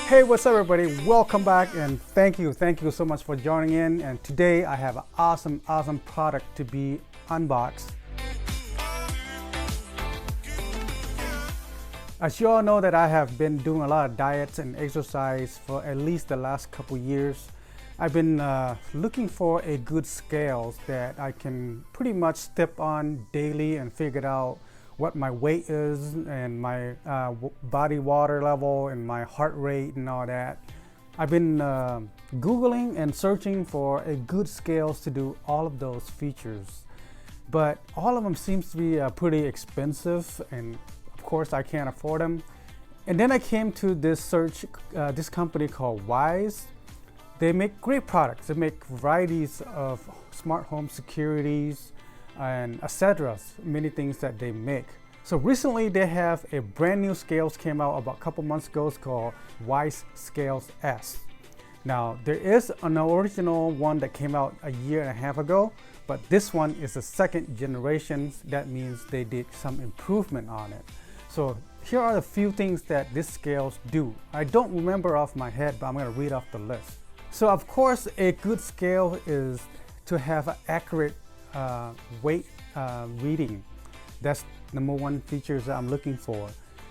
Hey, what's up everybody? Welcome back and thank you so much for joining in. And today I have an awesome product to be unboxed. As you all know that I have been doing a lot of diets and exercise for at least the last couple years. I've been looking for a good scales that I can pretty much step on daily and figure out what my weight is and my body water level and my heart rate and all that. I've been Googling and searching for a good scales to do all of those features, but all of them seems to be pretty expensive, and of course I can't afford them. And then I came to this this company called WYZE. They make great products. They make varieties of smart home securities and etc. Many things that they make. So recently they have a brand new scales came out about a couple months ago. It's called WYZE Scales S. Now there is an original one that came out a year and a half ago, but this one is the second generation. That means they did some improvement on it. So here are the few things that this scales do. I don't remember off my head, but I'm going to read off the list. So of course a good scale is to have an accurate weight reading. That's number one features that I'm looking for.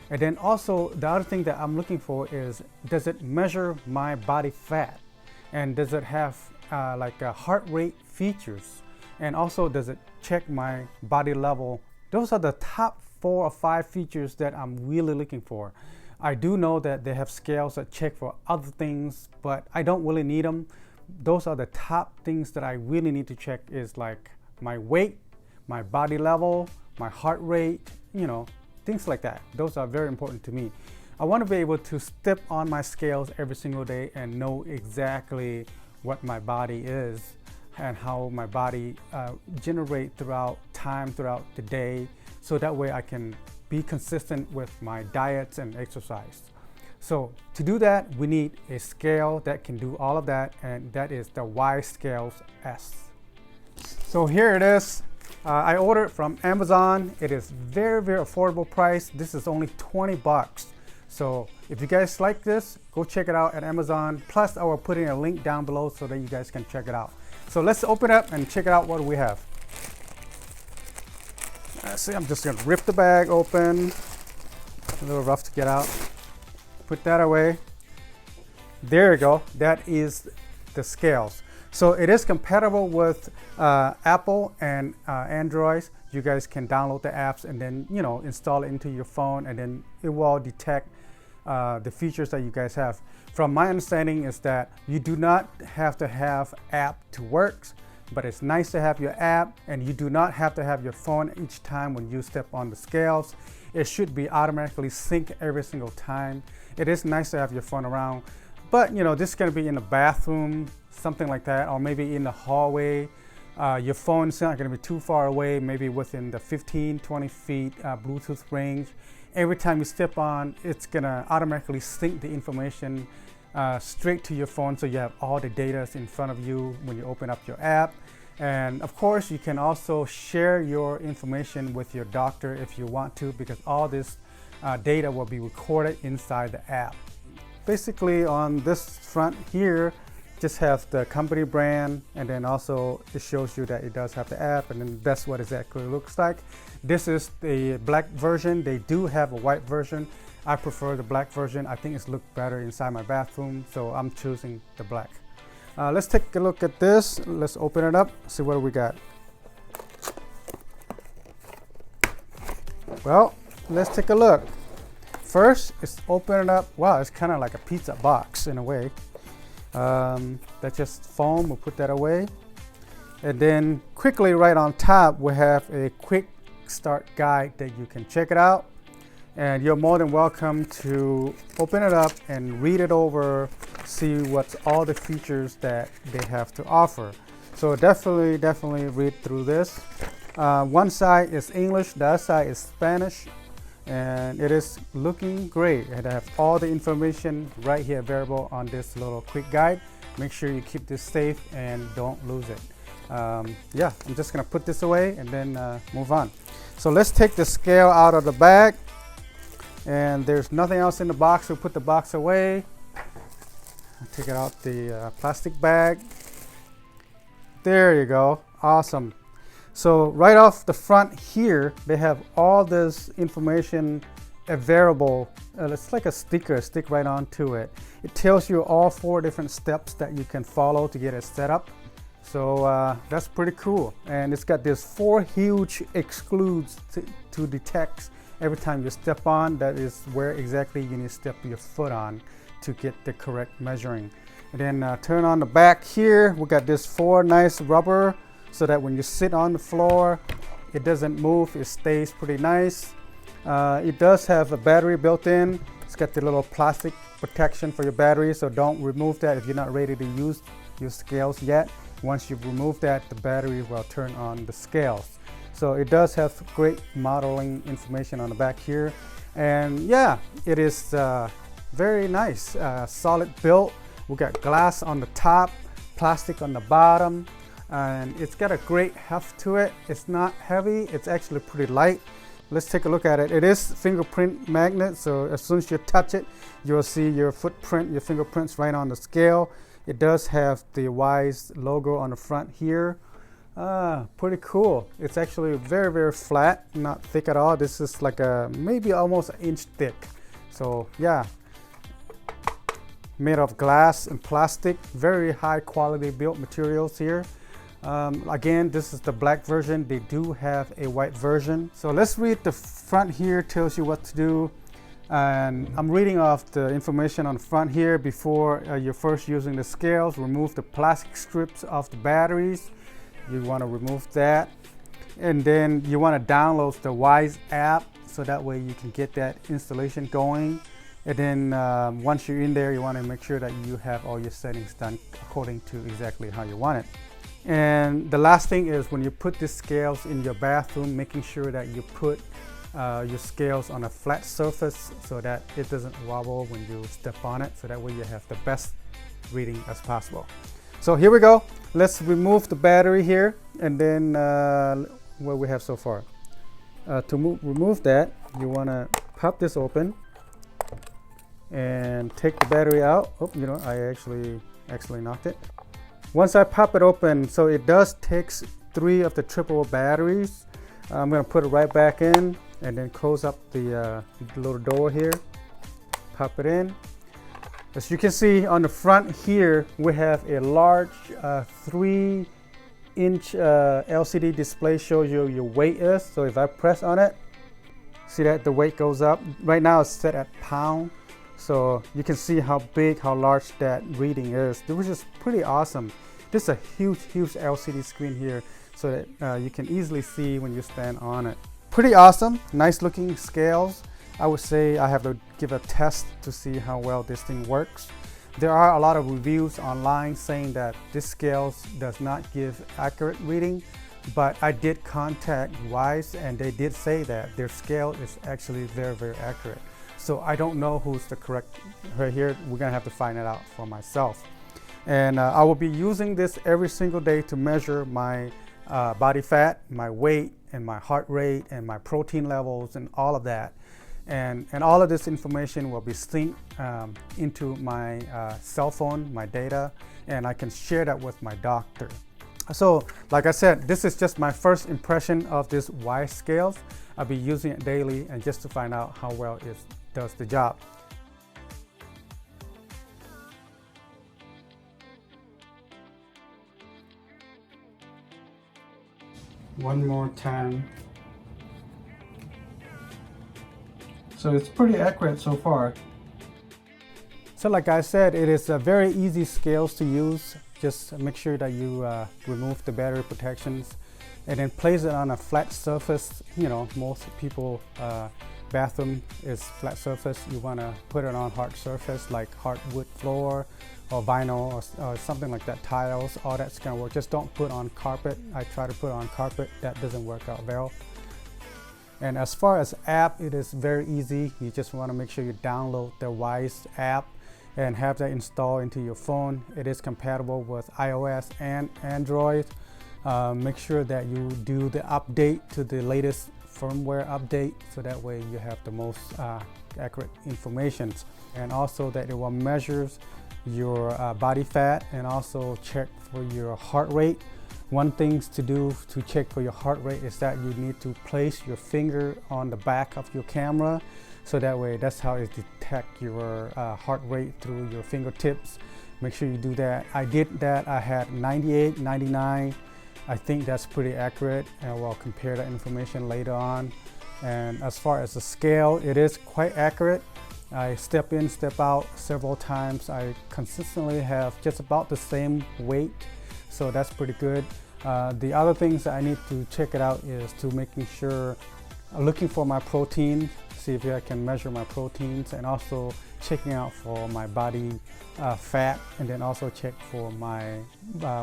And then also the other thing that I'm looking for is, does it measure my body fat? And does it have like a heart rate features? And also does it check my body level? Those are the top 4 or 5 features that I'm really looking for. I do know that they have scales that check for other things, but I don't really need them. Those are the top things that I really need to check, is like my weight, my body level, my heart rate, you know, things like that. Those are very important to me. I want to be able to step on my scales every single day and know exactly what my body is and how my body generate throughout time, throughout the day, so that way I can be consistent with my diets and exercise. So to do that, we need a scale that can do all of that, and that is the WYZE Scales S. So here it is. I ordered from Amazon. It is very affordable price. This is only 20 bucks. So if you guys like this, go check it out at Amazon. Plus I will put in a link down below so that you guys can check it out. So let's open it up and check it out what we have. See, I'm just gonna rip the bag open. A little rough to get out. Put that away. There you go. That is the scales. So it is compatible with Apple and Android. You guys can download the apps and then, you know, install it into your phone, and then it will detect the features that you guys have. From my understanding is that you do not have to have app to work, but it's nice to have your app, and you do not have to have your phone each time when you step on the scales. It should be automatically sync every single time. It is nice to have your phone around, but you know, this is going to be in the bathroom, something like that, or maybe in the hallway. Your phone's not going to be too far away, maybe within the 15-20 feet Bluetooth range. Every time you step on, it's going to automatically sync the information straight to your phone, so you have all the data in front of you when you open up your app. And of course you can also share your information with your doctor if you want to, because all this data will be recorded inside the app. Basically on this front here, just have the company brand, and then also it shows you that it does have the app, and then that's what exactly it looks like. This is the black version. They do have a white version. I prefer the black version. I think it's look better inside my bathroom, so I'm choosing the black. Let's take a look at this. Let's open it up, see what we got. Well, let's take a look. First, let's open it up. Wow, it's kind of like a pizza box in a way. That's just foam. We'll put that away. And then quickly right on top, we have a quick start guide that you can check it out. And you're more than welcome to open it up and read it over, see what's all the features that they have to offer. So definitely read through this. One side is English, the other side is Spanish, and it is looking great. And I have all the information right here available on this little quick guide. Make sure you keep this safe and don't lose it. Yeah, I'm just gonna put this away and then move on. So let's take the scale out of the bag. And there's nothing else in the box. We'll put the box away. Take it out the plastic bag. There you go. Awesome. So right off the front here, they have all this information, a variable. It's like a sticker, stick right onto it. It tells you all 4 different steps that you can follow to get it set up. So that's pretty cool. And it's got this 4 huge excludes to detect every time you step on. That is where exactly you need to step your foot on to get the correct measuring. And then turn on the back here. We got this 4 nice rubber so that when you sit on the floor, it doesn't move, it stays pretty nice. It does have a battery built in. It's got the little plastic protection for your battery, so don't remove that if you're not ready to use your scales yet. Once you've removed that, the battery will turn on the scales. So it does have great modeling information on the back here. And yeah, it is very nice, solid build. We got glass on the top, plastic on the bottom, and it's got a great heft to it. It's not heavy, it's actually pretty light. Let's take a look at it. It is fingerprint magnet, so as soon as you touch it, you'll see your footprint, your fingerprints right on the scale. It does have the WYZE logo on the front here. Pretty cool. It's actually very, very flat, not thick at all. This is like a maybe almost an inch thick. So yeah, made of glass and plastic, very high quality built materials here. Again, this is the black version. They do have a white version. So let's read the front here, tells you what to do. And I'm reading off the information on the front here. Before you're first using the scales, remove the plastic strips off the batteries. You want to remove that. And then you want to download the WYZE app so that way you can get that installation going. And then once you're in there, you want to make sure that you have all your settings done according to exactly how you want it. And the last thing is when you put the scales in your bathroom, making sure that you put your scales on a flat surface so that it doesn't wobble when you step on it, so that way you have the best reading as possible. So here we go. Let's remove the battery here, and then what we have so far. To remove that, you want to pop this open and take the battery out. Oh, you know, I actually knocked it. Once I pop it open, so it does take 3 of the triple batteries. I'm going to put it right back in and then close up the little door here. Pop it in. As you can see on the front here, we have a large 3-inch LCD display, shows you your weight is. So if I press on it, see that the weight goes up. Right now it's set at pound. So you can see how big, how large that reading is, which is pretty awesome. This is a huge, huge LCD screen here so that you can easily see when you stand on it. Pretty awesome, nice looking scales. I would say I have to give a test to see how well this thing works. There are a lot of reviews online saying that this scale does not give accurate reading, but I did contact WYZE and they did say that their scale is actually very, very accurate. So I don't know who's the correct right here. We're gonna have to find it out for myself. And I will be using this every single day to measure my body fat, my weight, and my heart rate, and my protein levels, and all of that. And all of this information will be synced into my cell phone, my data, and I can share that with my doctor. So, like I said, this is just my first impression of this WYZE scales. I'll be using it daily and just to find out how well it does the job. One more time. So it's pretty accurate so far. So like I said, it is a very easy scales to use. Just make sure that you remove the battery protections and then place it on a flat surface. You know, most people bathroom is flat surface. You want to put it on hard surface like hardwood floor or vinyl or something like that, tiles. All that's gonna work. Just don't put on carpet. I try to put on carpet, that doesn't work out well. And as far as app, it is very easy. You just want to make sure you download the WYZE app and have that installed into your phone. It is compatible with iOS and Android. Make sure that you do the update to the latest firmware update so that way you have the most accurate information. And also that it will measure your body fat, and also check for your heart rate. One thing to do to check for your heart rate is that you need to place your finger on the back of your camera, so that way that's how it detects your heart rate through your fingertips. Make sure you do that. I did that. I had 98, 99. I think that's pretty accurate, and we'll compare that information later on. And as far as the scale, it is quite accurate. I step in, step out several times. I consistently have just about the same weight, so that's pretty good. The other things that I need to check it out is to making sure, looking for my protein, see if I can measure my proteins, and also checking out for my body fat, and then also check for my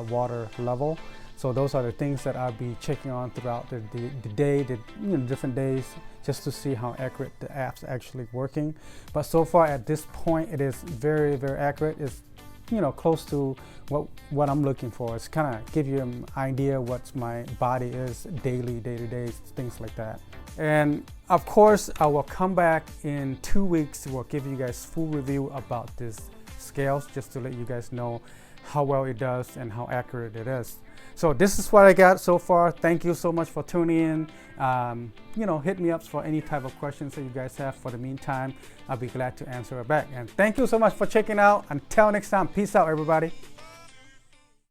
water level. So those are the things that I'll be checking on throughout the day, different days, just to see how accurate the app's actually working. But so far at this point, it is very, very accurate. It's close to what I'm looking for. It's kind of give you an idea what my body is daily, day-to-day, things like that. And of course, I will come back in 2 weeks. We'll give you guys full review about this scales, just to let you guys know how well it does and how accurate it is. So this is what I got so far. Thank you so much for tuning in. Hit me up for any type of questions that you guys have. For the meantime, I'll be glad to answer it back. And thank you so much for checking out. Until next time, peace out, everybody.